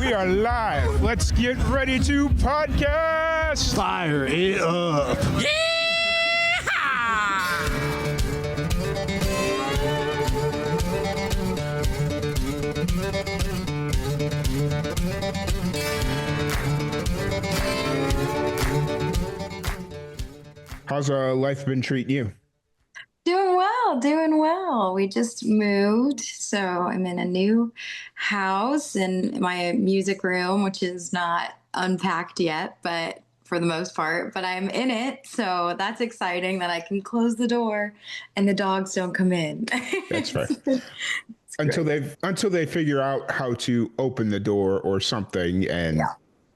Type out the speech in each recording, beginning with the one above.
We are live. Let's get ready to podcast. Fire it up. How's life been treating you? Doing well. We just moved, so I'm in a new house in my music room, which is not unpacked yet, but for the most part, but I'm in it, so that's exciting that I can close the door and the dogs don't come in. That's fair. Until they figure out how to open the door or something, and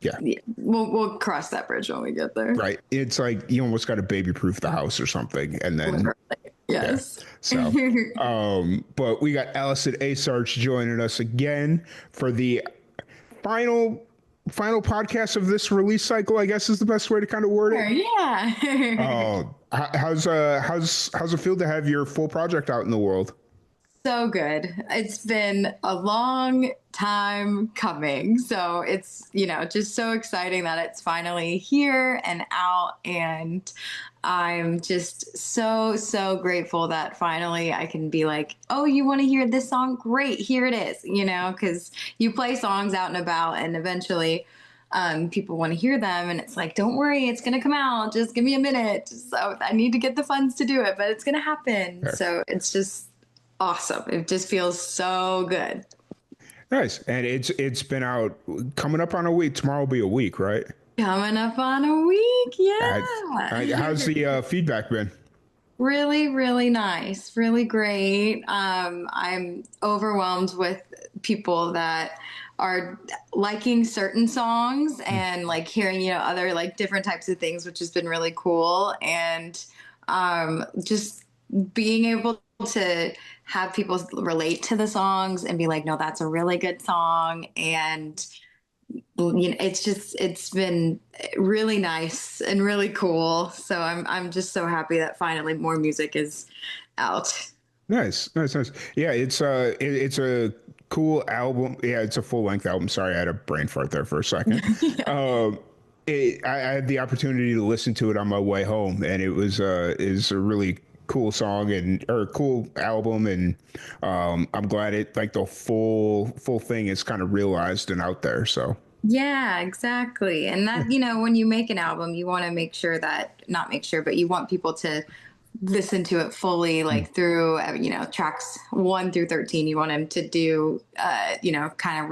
yeah. We'll cross that bridge when we get there. Right. It's like you almost got to baby-proof the house or something, and then Literally. Yes. Yeah. So, but we got Allison Asarch joining us again for the final podcast of this release cycle, I guess is the best way to kind of word it. Yeah. How's it feel to have your full project out in the world? So good. It's been a long time coming. So it's, just so exciting that it's finally here and out. And I'm just so grateful that finally I can be like, oh, you want to hear this song? Great. Here it is, because you play songs out and about and eventually people want to hear them. And it's like, don't worry, it's going to come out. Just give me a minute. So I need to get the funds to do it, but it's going to happen. Sure. So it's just awesome. It just feels so good. Nice. And it's been out coming up on a week. Tomorrow will be a week, right? Coming up on a week. Yeah. How's the feedback been? Really, really nice. Really great. I'm overwhelmed with people that are liking certain songs and like hearing, other like different types of things, which has been really cool. And just being able to have people relate to the songs and be like, no, that's a really good song. And it's been really nice and really cool. So I'm just so happy that finally more music is out. Nice. Yeah, it's a cool album. Yeah, it's a full length album. Sorry, I had a brain fart there for a second. Yeah. I had the opportunity to listen to it on my way home, and is a really cool song or cool album, and I'm glad it like the full thing is kind of realized and out there. So yeah, exactly. And that when you make an album, you want to but you want people to listen to it fully, like through tracks 1 through 13. You want them to do kind of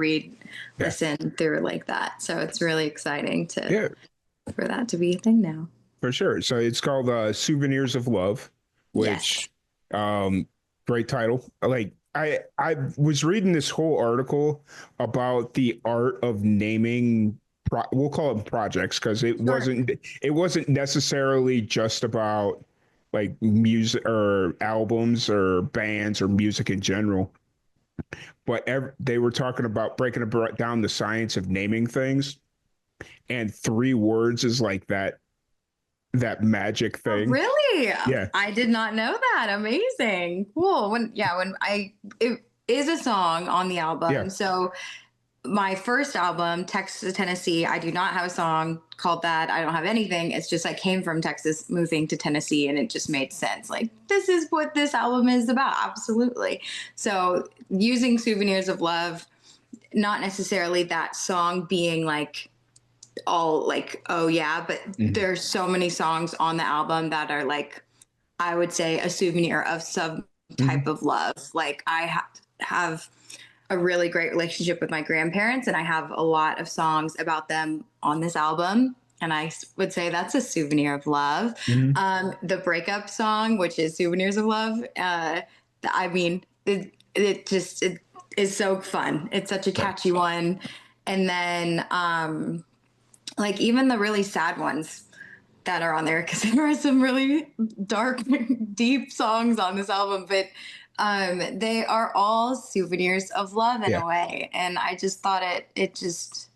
listen through it like that. So it's really exciting for that to be a thing now. For sure. So it's called Souvenirs of Love, which great title. Like I was reading this whole article about the art of naming we'll call them projects, because it wasn't necessarily just about like music or albums or bands or music in general, but they were talking about breaking down the science of naming things, and 3 words is like that magic thing. Oh, really? Yeah. I did not know that. Amazing. Cool. It is a song on the album. Yeah. So my first album, Texas to Tennessee, I do not have a song called that. I don't have anything. It's just I came from Texas, moving to Tennessee, and it just made sense. Like, this is what this album is about. Absolutely. So using Souvenirs of Love, not necessarily that song being like all like, oh yeah, but there's so many songs on the album that are like, I would say a souvenir of some type of love. Like I have a really great relationship with my grandparents, and I have a lot of songs about them on this album. And I would say that's a souvenir of love. The breakup song, which is Souvenirs of Love. It is so fun. It's such a catchy one. And then, like even the really sad ones that are on there, because there are some really dark, deep songs on this album, but they are all souvenirs of love in a way. And I just thought it just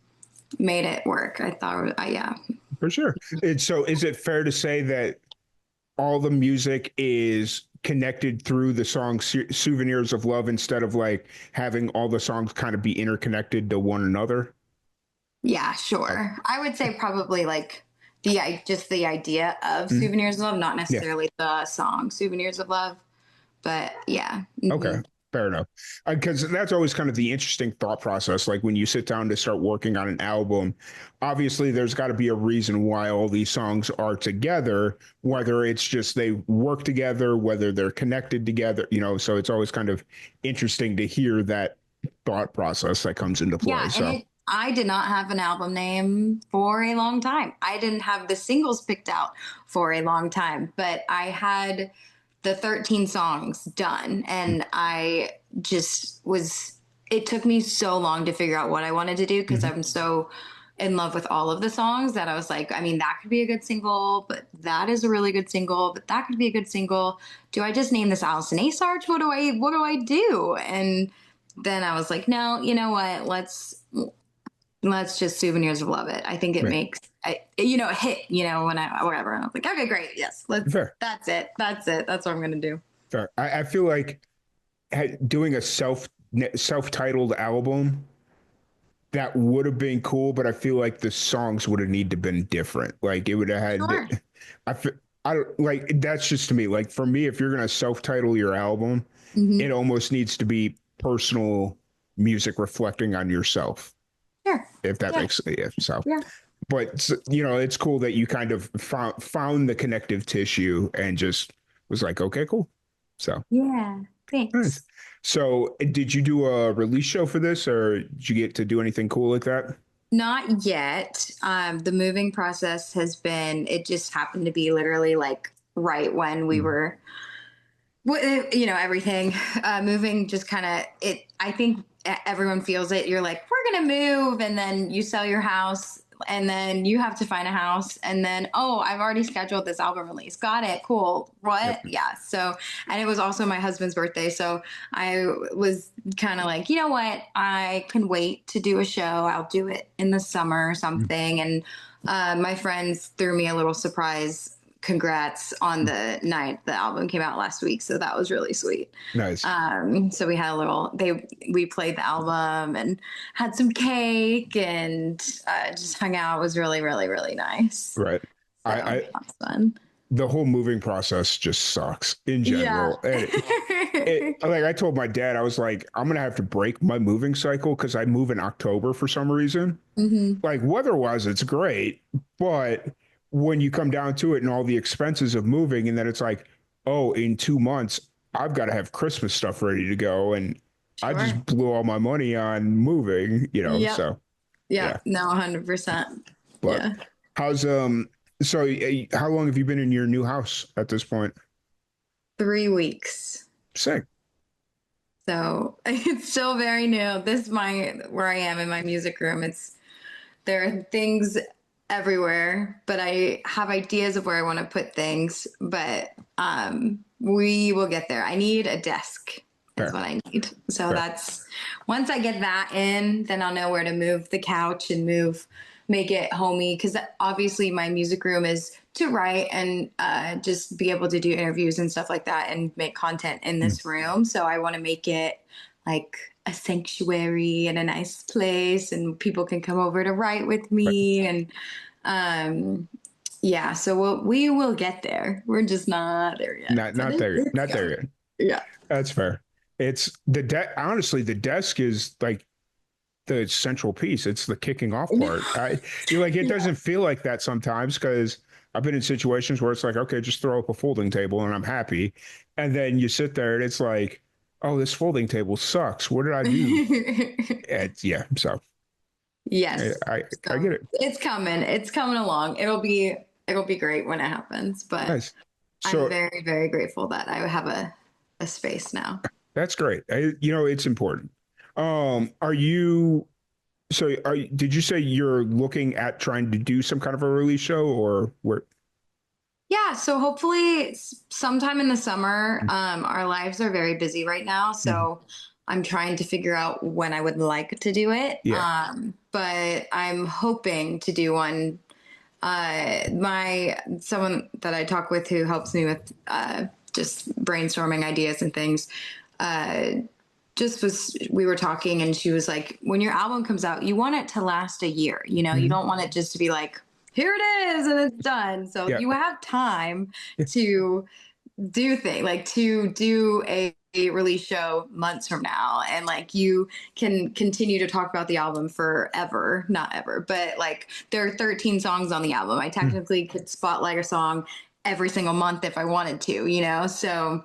made it work. I thought, for sure. So is it fair to say that all the music is connected through the song Souvenirs of Love, instead of like having all the songs kind of be interconnected to one another? Yeah, Oh, sure. I would say probably like just the idea of mhm. Souvenirs of Love, not Yeah. necessarily the song Souvenirs of Love, but yeah. Okay. Fair enough. Because that's always kind of the interesting thought process. Like when you sit down to start working on an album, obviously there's got to be a reason why all these songs are together, whether it's just they work together, whether they're connected together, so it's always kind of interesting to hear that thought process that comes into play. Yeah, and So, I did not have an album name for a long time. I didn't have the singles picked out for a long time, but I had the 13 songs done, and I just was it took me so long to figure out what I wanted to do because mm-hmm. I'm so in love with all of the songs that I was like, I mean, that could be a good single, but that is a really good single, but that could be a good single. Do I just name this Allison Asarch? What do I do? And then I was like, no, you know what? Let's just Souvenirs of Love it. I think it Right. makes a hit, when I whatever. And I was like, okay, great. Yes. Fair. That's it. That's it. That's what I'm gonna do. Fair. I feel like doing a self-titled album that would have been cool, but I feel like the songs would have needed to been different. Like it would have Sure. had. I feel, I don't like that's just to me. Like for me, if you're gonna self-title your album, it Hmm. almost needs to be personal music reflecting on yourself. Sure. If that Yeah. makes yeah. So, Yeah. but it's cool that you kind of found the connective tissue and just was like, okay, cool. So Yeah. nice. Thanks. So, did you do a release show for this, or did you get to do anything cool like that? Not yet. The moving process has been. It just happened to be literally like right when we Mm. were everything moving just kind of it I think everyone feels it. You're like, we're gonna move, and then you sell your house, and then you have to find a house, and then, oh, I've already scheduled this album release. Got it. Cool. Yep. What? Yeah. So, and it was also my husband's birthday, so I was kind of like, you know what, I can wait to do a show. I'll do it in the summer or Mm. something. And my friends threw me a little surprise congrats on the night the album came out last week, so that was really sweet. Nice. So we had a little we played the album and had some cake and just hung out. It was really, really, really nice. Right. So I that was fun. the whole moving process just sucks in Yeah. general. And like I told my dad, I was like, I'm gonna have to break my moving cycle because I move in October for some reason. Hmm. Like weather-wise, it's great, but when you come down to it and all the expenses of moving, and then it's like, oh, in 2 months, I've got to have Christmas stuff ready to go, and I Sure. just blew all my money on moving. Yep. So yeah. Yep. No, 100%. But Yeah. how's so how long have you been in your new house at this point? 3 weeks. Sick. So it's still very new. This is my where I am in my music room. There are things everywhere, but I have ideas of where I want to put things. But we will get there. I need a desk, is Fair. what I need. So Fair. that's once I get that in, then I'll know where to move the couch and make it homey. Because obviously, my music room is to write and just be able to do interviews and stuff like that and make content in Mm. this room. So I want to make it like a sanctuary and a nice place, and people can come over to write with Right. me. And um yeah, so we will get there. We're just not there yet, Not but not there. it's Not there coming. yet. Yeah. That's fair. It's honestly, the desk is like the central piece. It's the kicking off part. You're like, it Yeah. doesn't feel like that sometimes because I've been in situations where it's like, okay, just throw up a folding table and I'm happy. And then you sit there and it's like, oh, this folding table sucks. What did I do? Yeah. So I, Yes. I So get it. it's coming. It's coming along. It'll be great when it happens. But Nice. I'm So very, very grateful that I have a space now. that's great. It's important. Are you, did you say you're looking at trying to do some kind of a release show or where? Yeah, so hopefully sometime in the summer. Our lives are very busy right now, Mhm. so I'm trying to figure out when I would like to do it. Yeah. But I'm hoping to do one. My Someone that I talk with who helps me with just brainstorming ideas and things. Uh, we were talking and she was like, when your album comes out, you want it to last a year. You know, you don't want it just to be like, here it is and it's done. So Yeah. you have time to do things, like to do a release show months from now, and like you can continue to talk about the album forever, not ever, but like there are 13 songs on the album. I technically could spotlight a song every single month if I wanted to, you know. So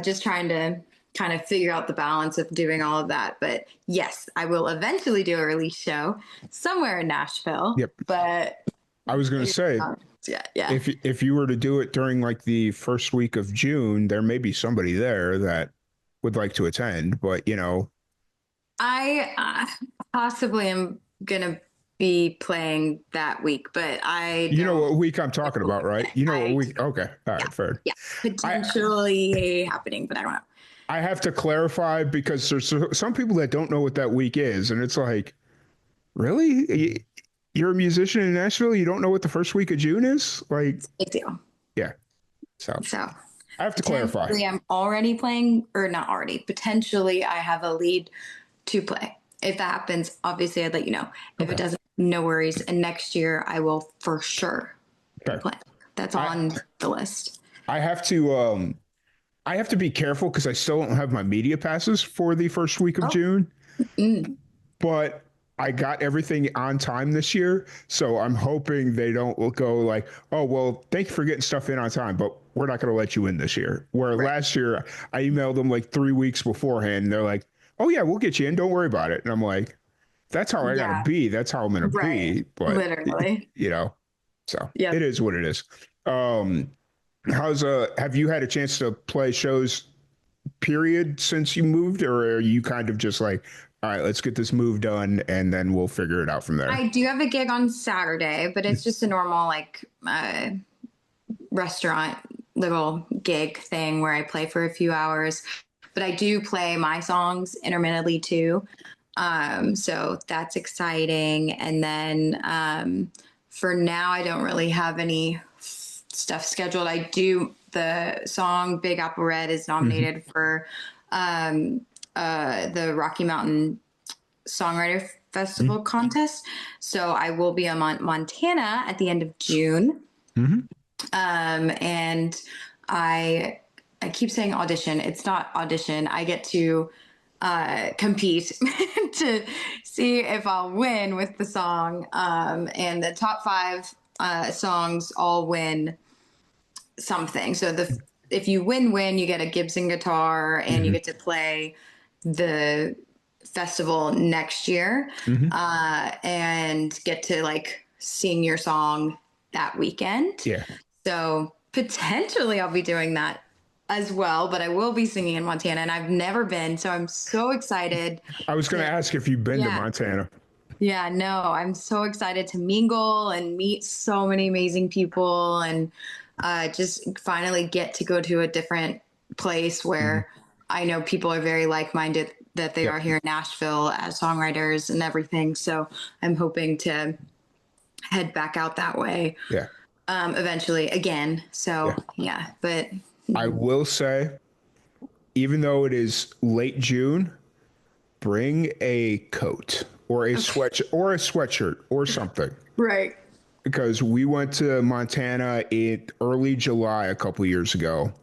just trying to kind of figure out the balance of doing all of that. But yes, I will eventually do a release show somewhere in Nashville. Yep. But I was going to say, yeah. If you were to do it during like the first week of June, there may be somebody there that would like to attend, but you know, I possibly am gonna be playing that week, but you know what week I'm talking about, right? You know what week? Okay, all right, fair. Yeah, potentially happening, but I don't know. I have to clarify because there's some people that don't know what that week is, and it's like, really? You're a musician in Nashville? You don't know what the first week of June is? Like, big deal. Yeah. So I have to clarify. I'm already playing, or not already. Potentially, I have a lead to play. If that happens, obviously, I'd let you know. If it doesn't, no worries. And next year, I will for sure play. That's on the list. I have to be careful because I still don't have my media passes for the first week of June. But I got everything on time this year, so I'm hoping they don't go like, oh, well, thank you for getting stuff in on time, but we're not going to let you in this year. Where last year, I emailed them like 3 weeks beforehand, and they're like, oh, yeah, we'll get you in. Don't worry about it. And I'm like, that's how I got to be. That's how I'm going to be. But, literally. You know, so it is what it is. Have you had a chance to play shows, period, since you moved, or are you kind of just like, all right, let's get this move done and then we'll figure it out from there? I do have a gig on Saturday, but it's just a normal like restaurant little gig thing where I play for a few hours. But I do play my songs intermittently too. So that's exciting. And then for now, I don't really have any stuff scheduled. I do, the song Big Apple Red is nominated for the Rocky Mountain Songwriter Festival contest. So I will be in Montana at the end of June. And I keep saying audition. It's not audition. I get to compete to see if I'll win with the song. And the top 5 songs all win something. So if you win, you get a Gibson guitar and you get to play the festival next year and get to like sing your song that weekend. Yeah. So potentially I'll be doing that as well, but I will be singing in Montana and I've never been. So I'm so excited. I was going to ask if you've been to Montana. Yeah, no, I'm so excited to mingle and meet so many amazing people and just finally get to go to a different place where I know people are very like-minded that they are here in Nashville as songwriters and everything. So I'm hoping to head back out that way. Yeah. Eventually again. So but I will say, even though it is late June, bring a coat or a sweatshirt or something. Right. Because we went to Montana in early July a couple years ago,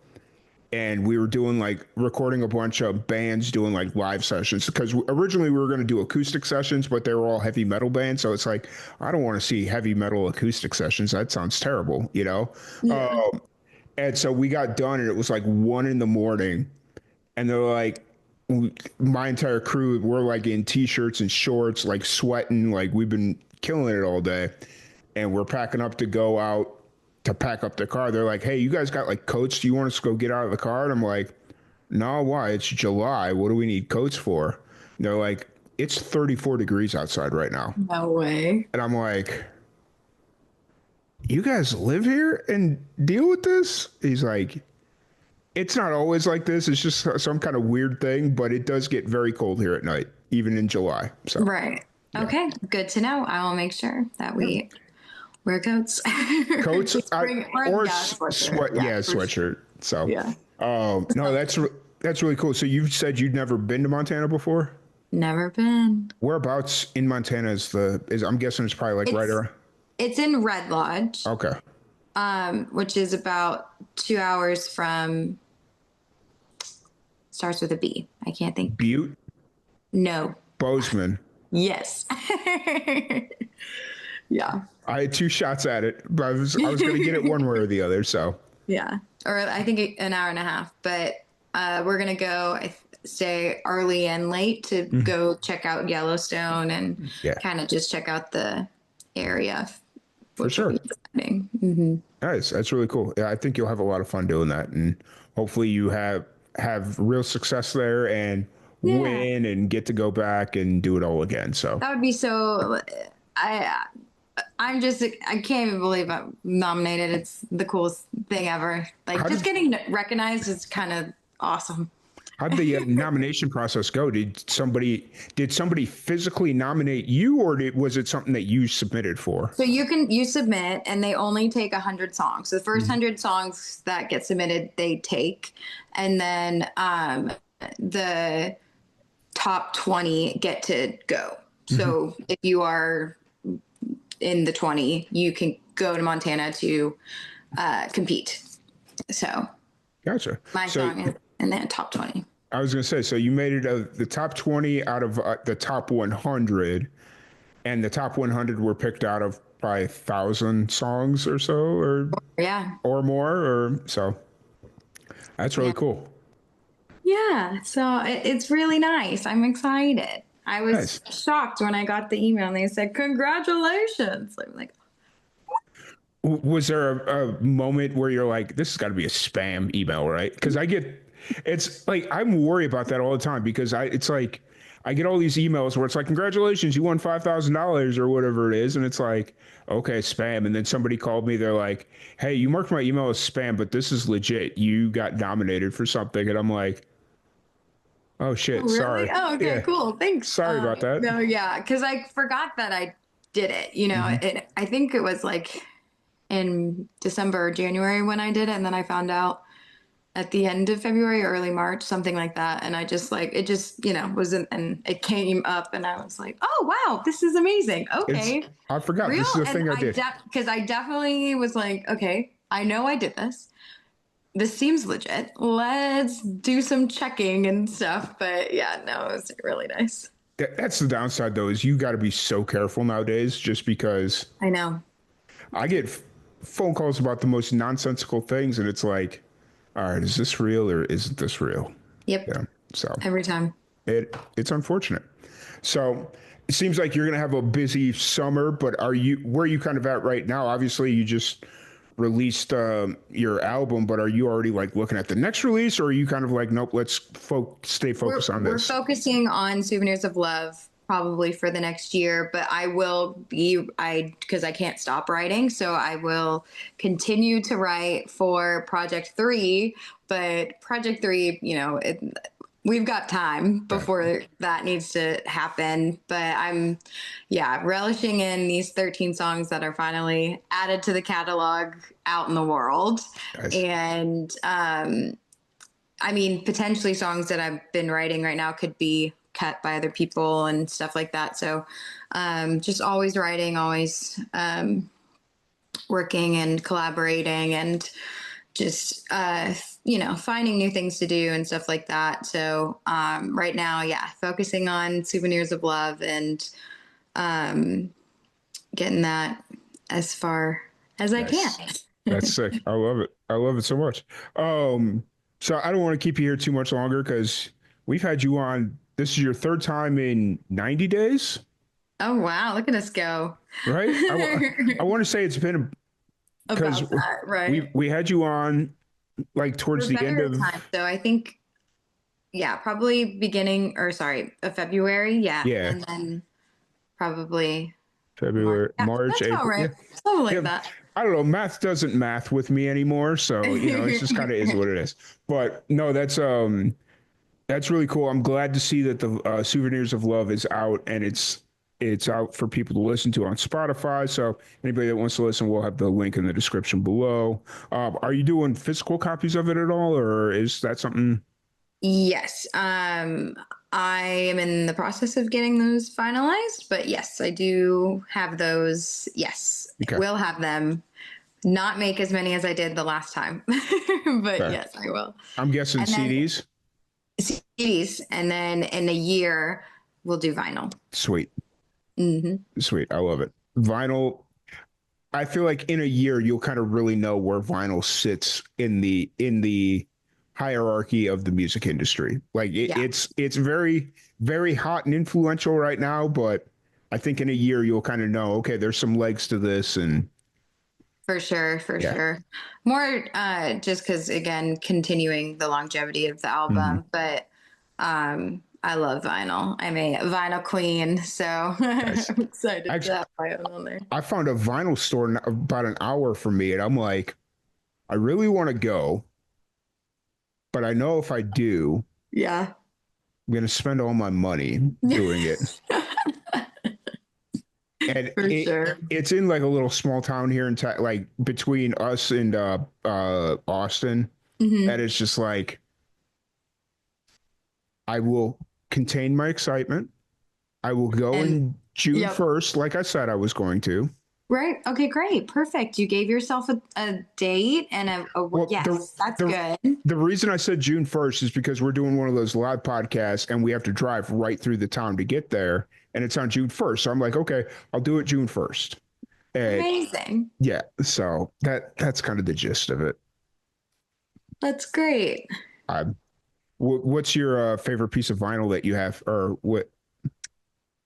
and we were doing like recording a bunch of bands doing like live sessions, because originally we were going to do acoustic sessions, but they were all heavy metal bands. So it's like, I don't want to see heavy metal acoustic sessions. That sounds terrible, you know? Yeah. And so we got done and it was like 1 a.m. and they're like, my entire crew, we're like in t-shirts and shorts, like sweating, like we've been killing it all day. And we're packing up to go out to pack up the car. They're like, hey, you guys got like coats? Do you want us to go get out of the car? And I'm like, no, why? It's July. What do we need coats for? And they're like, it's 34 degrees outside right now. No way. And I'm like, you guys live here and deal with this? He's like, it's not always like this. It's just some kind of weird thing, but it does get very cold here at night, even in July. So, right. Yeah. Okay. Good to know. I will make sure that we wear coats. Coats or sweatshirt. So, no, That's really cool. So you said you'd never been to Montana before? Never been. Whereabouts in Montana is I'm guessing it's probably like right It's around. it's in Red Lodge, Okay. which is about 2 hours from, starts with a B. I can't think. Butte, No. Bozeman. Yes. Yeah. I had two shots at it, but I was going to get it one way or the other. So Yeah. Or I think an hour and a half, but we're going to go stay early and late to mhm. go check out Yellowstone and Yeah, kind of just check out the area, for which will be sure. exciting. Hmm. Nice. That's really cool. Yeah, I think you'll have a lot of fun doing that, and hopefully you have real success there and Yeah. win and get to go back and do it all again. So That would be so. I I'm just, I can't even believe I'm nominated. It's the coolest thing ever. Like how just did getting recognized is kind of awesome. how did the nomination process go? Did somebody physically nominate you, or was it something that you submitted for? So you submit and they only take 100 songs. So the first Mhm. 100 songs that get submitted, they take. And then the top 20 get to go. Mhm. So if you are in the 20, you can go to Montana to compete. So Gotcha. my So song is in the top 20. I was going to say, so you made it the top 20 out of the top 100, and the top 100 were picked out of probably 1,000 songs or so, Yeah. or more, or so. That's really Yeah. cool. Yeah. So it's really nice. I'm excited. I was Nice. shocked when I got the email and they said, congratulations. I'm like, Was there a moment where you're like, this has got to be a spam email, right? Because it's like, I'm worried about that all the time because it's like, I get all these emails where it's like, congratulations, you won $5,000 or whatever it is. And it's like, okay, spam. And then somebody called me, they're like, hey, you marked my email as spam, but this is legit. You got nominated for something. And I'm like, oh oh, shit, really? sorry. Oh, okay, Yeah, cool. Thanks. sorry about that. No, yeah, because I forgot that I did it. You know, Hmm. I think it was like in December or January when I did it, and then I found out at the end of February, early March, something like that. And I just like it just wasn't, and it came up, and I was like, oh wow, this is amazing. It's, Okay, I forgot. real. This is a And thing I did. because I definitely was like, okay, I know I did this. This seems legit. Let's do some checking and stuff. But yeah, no, it was really nice. That's the downside, though, is you got to be so careful nowadays just because I know. I get phone calls about the most nonsensical things, and it's like, all right, is this real or isn't this real? Yep. Yeah. So Every time. it's unfortunate. So it seems like you're going to have a busy summer, but where are you kind of at right now? Obviously, you just released your album, but are you already like looking at the next release, or are you kind of like, nope, let's stay We're focused on we're this? focusing on Souvenirs of Love probably for the next year, but I will be I because I can't stop writing, so I will continue to write for Project 3, but Project 3, we've got time Right. before that needs to happen, but I'm yeah, relishing in these 13 songs that are finally added to the catalog out in the world. Nice. And I mean, potentially songs that I've been writing right now could be cut by other people and stuff like that. So just always writing, always working and collaborating and just, finding new things to do and stuff like that. So right now, yeah, focusing on Souvenirs of Love and getting that as far as I can. Nice. That's sick. I love it. I love it so much. Um, so I don't want to keep you here too much longer because we've had you on. This is your third time in 90 days, Oh, wow. Look at us go. right? I want to say it's been because About that, we right? we had you on like towards We're the end better at of times. So I think, yeah, probably beginning or sorry, of February. Yeah. yeah, And then probably March. February, Yeah, March, that's all April. Yeah, right. Something like yeah. that. I don't know. Math doesn't math with me anymore, so it's just kind of is what it is. But no, that's really cool. I'm glad to see that the Souvenirs of Love is out and it's out for people to listen to on Spotify. So anybody that wants to listen, we'll have the link in the description below. Are you doing physical copies of it at all, or is that something? Yes. I am in the process of getting those finalized, but yes, I do have those. Yes, Okay. will have them. Not make as many as I did the last time, but Okay. yes, I will. I'm guessing And then CDs. CDs, and then in a year we'll do vinyl. Sweet. Hmm. Sweet. I love it. Vinyl. I feel like in a year you'll kind of really know where vinyl sits in the hierarchy of the music industry. Like Yeah, it's very very hot and influential right now, but I think in a year you'll kind of know, okay, there's some legs to this, and for sure, for yeah. sure. More just because again, continuing the longevity of the Mm-hmm. album, but I love vinyl. I'm a vinyl queen, so Nice. I'm excited to Actually, have my own on there. I found a vinyl store about an hour from me, and I'm like, I really want to go, but I know if I do, Yeah. I'm gonna spend all my money doing it. And For sure. it's in like a little small town here in like between us and Austin, and Hmm. it's just like I will contain my excitement. I will go And in June yep. 1st, like I said I was going to. Right. Okay, great. Perfect. You gave yourself a date and Well, yes, that's the good. the reason I said June 1st is because we're doing one of those live podcasts and we have to drive right through the town to get there, and it's on June 1st. So I'm like, okay, I'll do it June 1st. And Amazing. yeah, so that's kind of the gist of it. That's great. I What's your favorite piece of vinyl that you have, or what?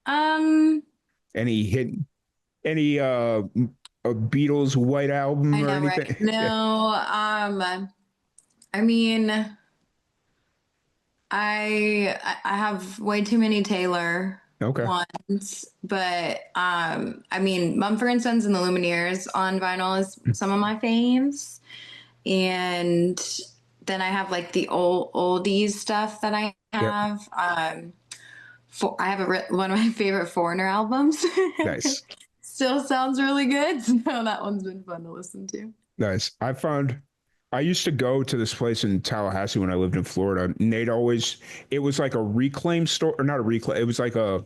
Um, Any hit, any a Beatles White Album I or know, anything? right? No, Yeah. I mean, I have way too many Taylor Okay. ones, but I mean, Mumford and Sons and the Lumineers on vinyl is some of my faves, and then I have like the oldies stuff that I Yep. have. I have one of my favorite Foreigner albums. Nice. Still sounds really good, so that one's been fun to listen to. Nice. I used to go to this place in Tallahassee when I lived in Florida. And it was like a reclaim store, or not a reclaim, it was like a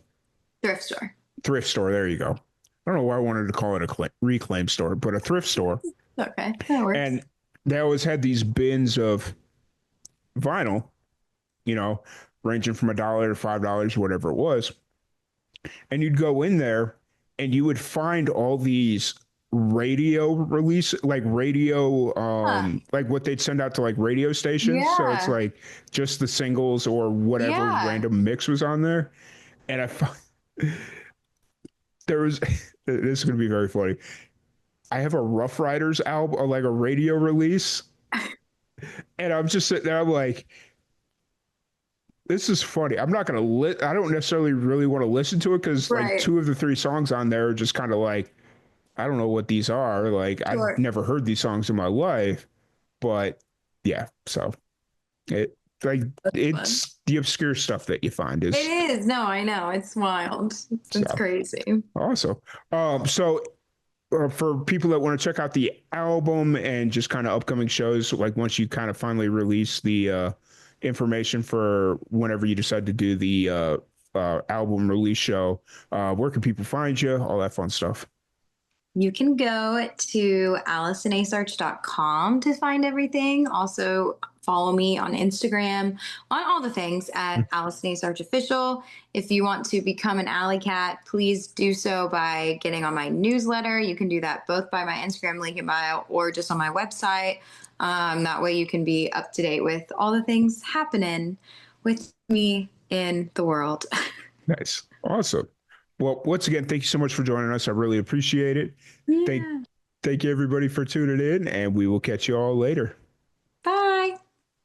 Thrift store. thrift store. There you go. I don't know why I wanted to call it a reclaim store, but a thrift store. Okay, that works. And they always had these bins of vinyl, you know, ranging from $1 to $5, whatever it was. And you'd go in there and you would find all these radio release, like radio Huh. like what they'd send out to like radio stations, so it's Yeah. like just the singles or whatever Yeah. random mix was on there. And I found there was this is going to be very funny. I have a Rough Riders album, or like a radio release, and I'm just sitting there, I'm like, this is funny. I'm not gonna I don't necessarily really want to listen to it because like Right. two of the three songs on there are just kind of like, I don't know what these are. Like I've Sure. never heard these songs in my life, but yeah. So it like That's fun. it's the obscure stuff that you find It is is. No, I know. It's wild. It's so crazy. awesome. So for people that want to check out the album and just kind of upcoming shows, like once you kind of finally release the information for whenever you decide to do the album release show, where can people find you? All that fun stuff. You can go to AllisonAsarch.com to find everything. Also, follow me on Instagram on all the things at Allison Asarch Official. If you want to become an Alley Cat, please do so by getting on my newsletter. You can do that both by my Instagram link in bio or just on my website. That way you can be up to date with all the things happening with me in the world. Nice. Awesome. Well, once again, thank you so much for joining us. I really appreciate it. Thank Yeah. thank you everybody for tuning in, and we will catch you all later.